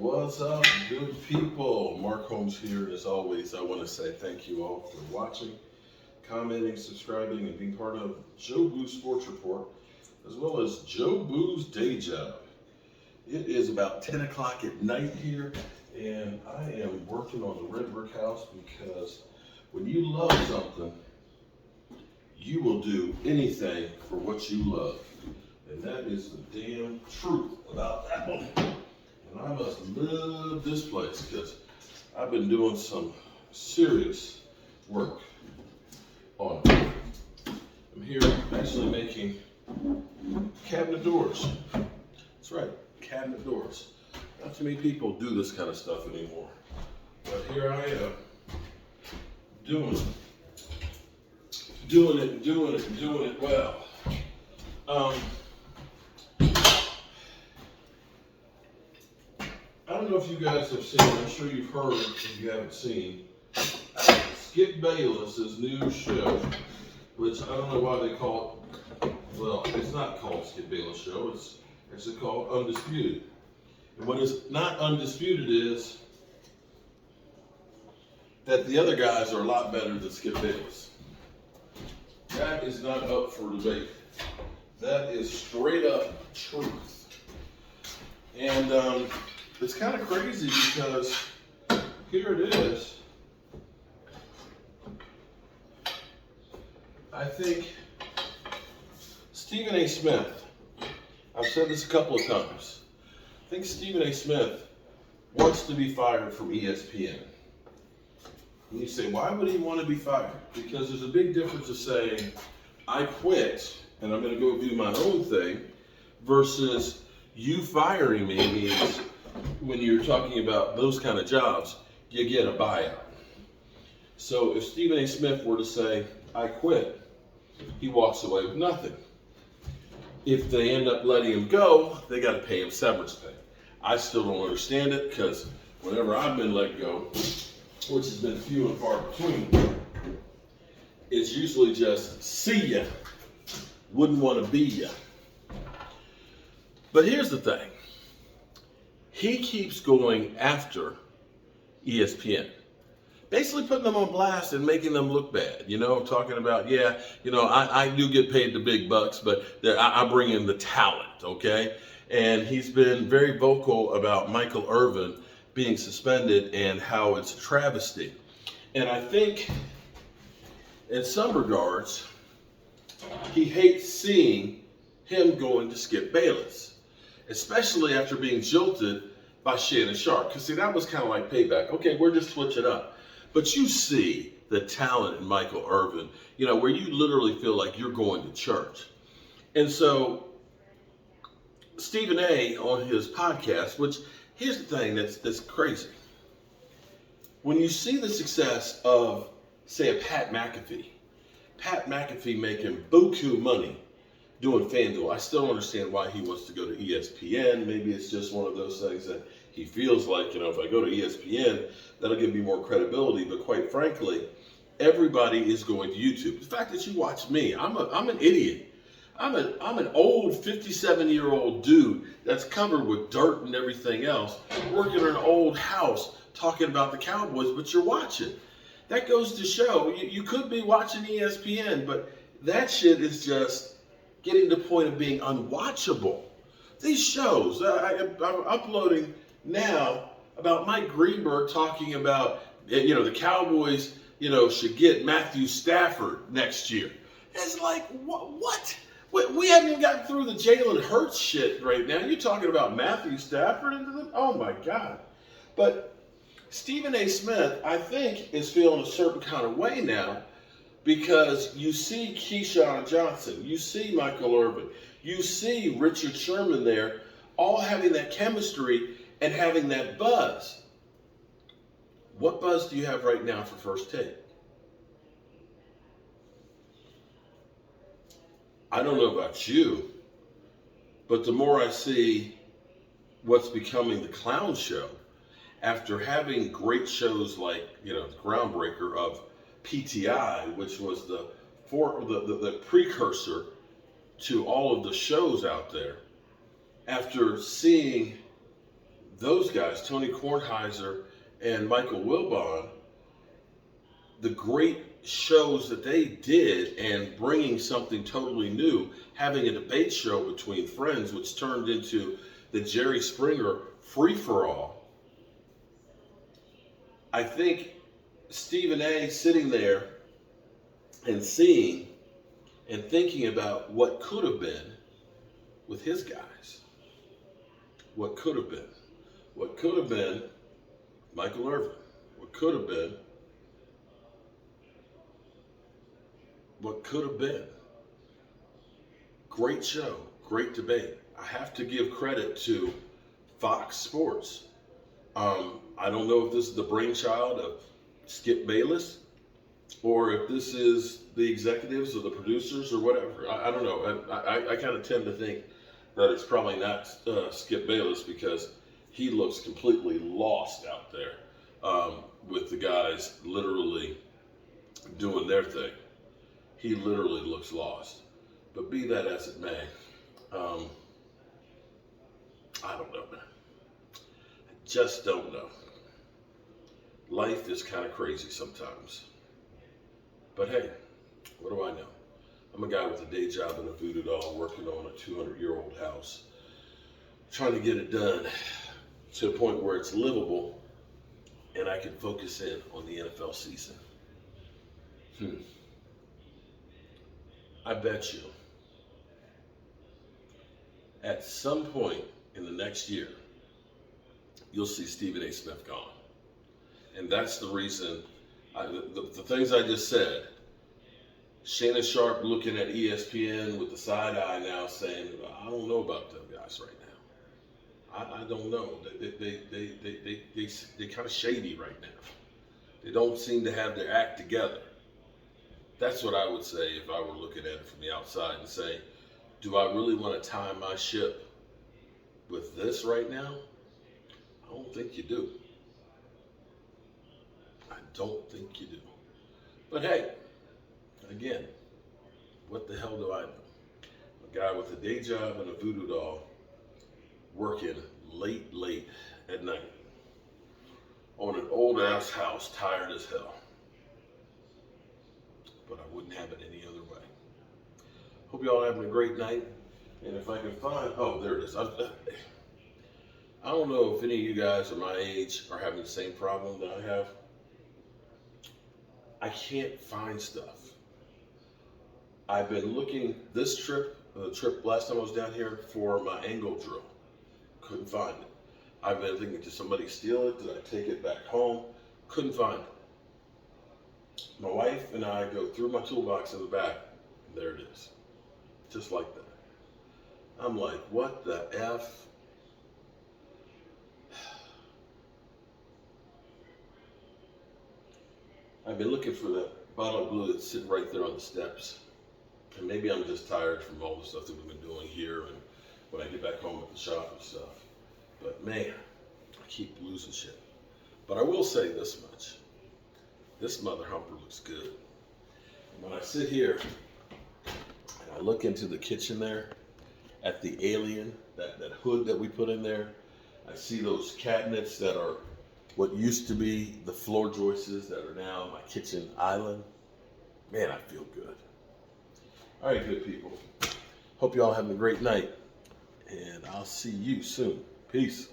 What's up, good people? Mark Holmes here. As always, I want to say thank you all for watching, commenting, subscribing, and being part of Joe Boo's Sports Report, as well as Joe Boo's Day Job. It is about 10 o'clock at night here, and I am working on the red brick house because when you love something, you will do anything for what you love. And that is the damn truth about that one. And I must love this place because I've been doing some serious work on it. I'm here actually making cabinet doors. That's right, cabinet doors. Not too many people do this kind of stuff anymore. But here I am, doing it well. I don't know if you guys have seen, I'm sure you've heard if you haven't seen, Skip Bayless's new show, which I don't know why they call it, well, it's not called Skip Bayless Show, it's actually called Undisputed. And what is not undisputed is that the other guys are a lot better than Skip Bayless. That is not up for debate. That is straight up truth. And it's kind of crazy because here it is. I think Stephen A. Smith, I've said this a couple of times, I think Stephen A. Smith wants to be fired from ESPN. And you say, why would he want to be fired? Because there's a big difference of saying, I quit and I'm going to go do my own thing, versus you firing me means when you're talking about those kind of jobs, you get a buyout. So if Stephen A. Smith were to say, I quit, he walks away with nothing. If they end up letting him go, they got to pay him severance pay. I still don't understand it because whenever I've been let go, which has been few and far between, it's usually just see ya, wouldn't want to be ya. But here's the thing. He keeps going after ESPN, basically putting them on blast and making them look bad. You know, talking about, I do get paid the big bucks, but I bring in the talent, okay? And he's been very vocal about Michael Irvin being suspended and how it's a travesty. And I think in some regards, he hates seeing him going to Skip Bayless, especially after being jilted by Shannon Sharpe. Because see, that was kind of like payback. Okay, we're just switching up. But you see the talent in Michael Irvin, where you literally feel like you're going to church. And so Stephen A. on his podcast, which here's the thing that's crazy. When you see the success of, say, a Pat McAfee making buku money doing FanDuel. I still don't understand why he wants to go to ESPN. Maybe it's just one of those things that he feels like, if I go to ESPN, that'll give me more credibility. But quite frankly, everybody is going to YouTube. The fact that you watch me, I'm an idiot. I'm an old 57-year-old dude that's covered with dirt and everything else, working in an old house talking about the Cowboys, but you're watching. That goes to show you could be watching ESPN, but that shit is just getting to the point of being unwatchable. These shows, I'm uploading now about Mike Greenberg talking about, the Cowboys, should get Matthew Stafford next year. It's like, what? We haven't even gotten through the Jalen Hurts shit right now. You're talking about Matthew Stafford into them? Oh my God. But Stephen A. Smith, I think, is feeling a certain kind of way now, because you see Keyshawn Johnson, you see Michael Irvin, you see Richard Sherman there, all having that chemistry and having that buzz. What buzz do you have right now for First Take? I don't know about you, but the more I see what's becoming the clown show, after having great shows like, the groundbreaker of PTI, which was the precursor to all of the shows out there, after seeing those guys, Tony Kornheiser and Michael Wilbon, the great shows that they did and bringing something totally new, having a debate show between friends, which turned into the Jerry Springer free-for-all. I think Stephen A. sitting there and seeing and thinking about what could have been with his guys. What could have been. What could have been Michael Irvin. What could have been. What could have been. Great show. Great debate. I have to give credit to Fox Sports. I don't know if this is the brainchild of Skip Bayless or if this is the executives or the producers or whatever. I don't know. I kind of tend to think that it's probably not Skip Bayless because he looks completely lost out there with the guys literally doing their thing. He literally looks lost. But be that as it may, I don't know. I just don't know. Life is kind of crazy sometimes. But hey, what do I know? I'm a guy with a day job and a voodoo doll working on a 200-year-old house, trying to get it done to a point where it's livable and I can focus in on the NFL season. I bet you at some point in the next year, you'll see Stephen A. Smith gone. And that's the reason, the things I just said, Shannon Sharp looking at ESPN with the side eye now saying, I don't know about them guys right now. I don't know. They kind of shady right now. They don't seem to have their act together. That's what I would say if I were looking at it from the outside and say, do I really want to tie my ship with this right now? I don't think you do. I don't think you do. But hey, again, what the hell do I know? A guy with a day job and a voodoo doll working late at night on an old ass house, tired as hell. But I wouldn't have it any other way. Hope y'all having a great night. And if I can find, oh, there it is. I don't know if any of you guys are my age are having the same problem that I have. I can't find stuff. I've been looking this trip, the trip last time I was down here for my angle drill. Couldn't find it. I've been thinking, did somebody steal it? Did I take it back home? Couldn't find it. My wife and I go through my toolbox in the back, and there it is. Just like that. I'm like, what the F? I've been looking for that bottle of glue that's sitting right there on the steps. And maybe I'm just tired from all the stuff that we've been doing here and when I get back home at the shop and stuff. But man, I keep losing shit. But I will say this much. This mother humper looks good. And when I sit here and I look into the kitchen there at the alien, that hood that we put in there, I see those cabinets that are what used to be the floor joists that are now my kitchen island. Man, I feel good. All right, good people. Hope you all having a great night. And I'll see you soon. Peace.